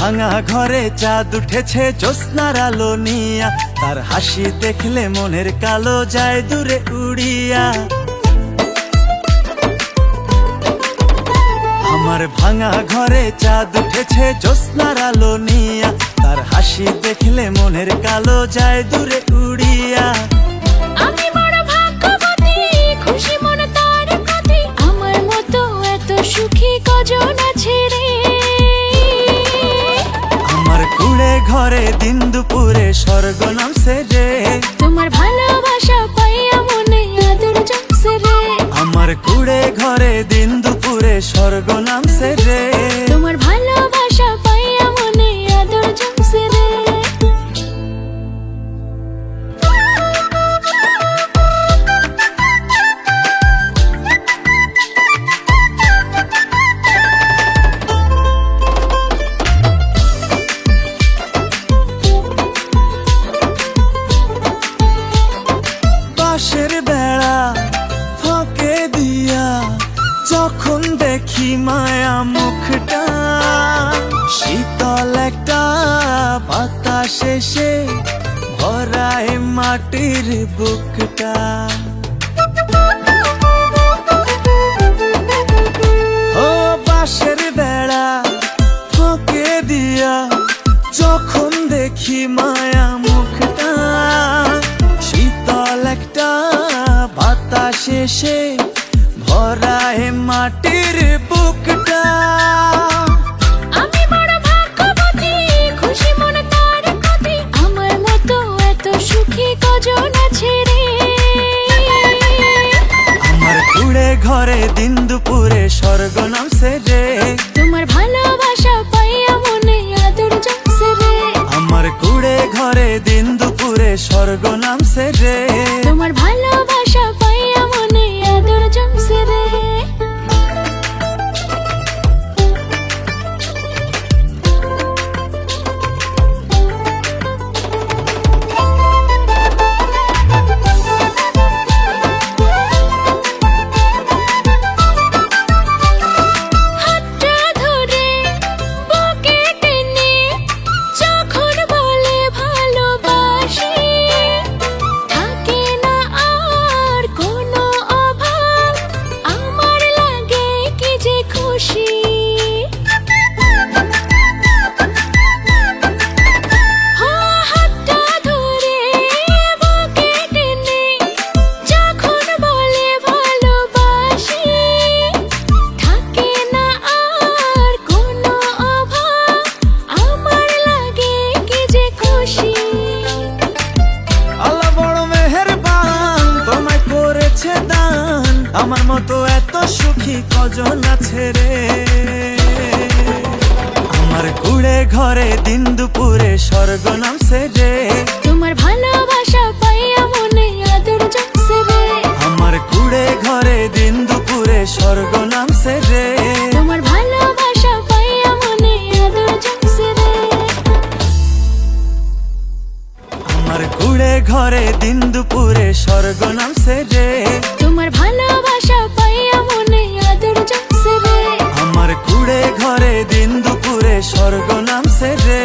ভাঙা ঘরে চাঁদ উঠেছে জ্যোৎস্নার আলো নিয়া, তার হাসি দেখলে মনের কালো যায় দূরে উড়িয়া। আমার ভাঙা ঘরে চাঁদ উঠেছে জ্যোৎস্নার আলো নিয়া, তার হাসি দেখলে মনের কালো যায় দূরে উড়িয়া। আমি বড় ভাগ্যবতী, খুশি মন তার প্রতি, আমার মতো এত সুখী কজন আছে রে। আমার কুড়ে ঘরে দিন দুপুরে স্বর্গ নামছে রে, তোমার ভালোবাসা পাইয়া মনে আদর জমছে রে। আমার কুড়ে ঘরে দিন দুপুরে স্বর্গ নামছে রে, তোমার ভালোবাসা পাইয়া মনে আদর জমছে রে। বাঁশের বেড়া ফাঁকে দিয়া যখন দেখি মায়া মুখটা, শীতল একটা বাতাস এসে ভরায় মাটির বুকটা। ও বাঁশের বেড়া ফাঁকে দিয়া যখন দেখি মায়া মুখটা, শীতল একটা বাতাস এসে ভরায় মাটির বুকটা। আমি বড় ভাগ্যবতী, খুশি মন তার প্রতি, আমার মতো এত সুখী কজন আছে রে। আমার কুড়ে ঘরে দিন দুপুরে স্বর্গ নামছে রে, তোমার ভালোবাসা পাইয়া মনে আদর জমছে রে। আমার কুড়ে ঘরে দিন দুপুরে স্বর্গ নামছে রে, তোমার ভালোবাসা পাইয়া মনে আদর জমছে রে। হাতটা ধরে বুকে টেনে যখন বলে ভালোবাসি, থাকে না আর কোনো অভাব, আমার লাগে কি যে খুশি। হাতটা ধরে বুকে টেনে যখন বলে ভালোবাসি, থাকে না আর কোনো অভাব, আমার লাগে কি যে খুশি। আল্লাহ বড় মেহেরবান তোমায় করেছে দান, আমার মতো এত সুখী কজন আছে রে। আমার কুড়ে ঘরে দিন দুপুরে স্বর্গ নামছে রে, তোমার ভালোবাসা পাইয়া মনে আদর জমছে রে। আমার কুড়ে ঘরে দিন দুপুরে স্বর্গ নামছে রে, তোমার ভালোবাসা পাইয়া মনে আদর জমছে রে। আমার কুড়ে ঘরে দিন দুপুরে স্বর্গ নামছে রে, তোমার ভালোবাসা পাইয়া মনে আদর জমছে রে। আমার কুড়ে ঘরে দিন দুপুরে স্বর্গ নামছে রে।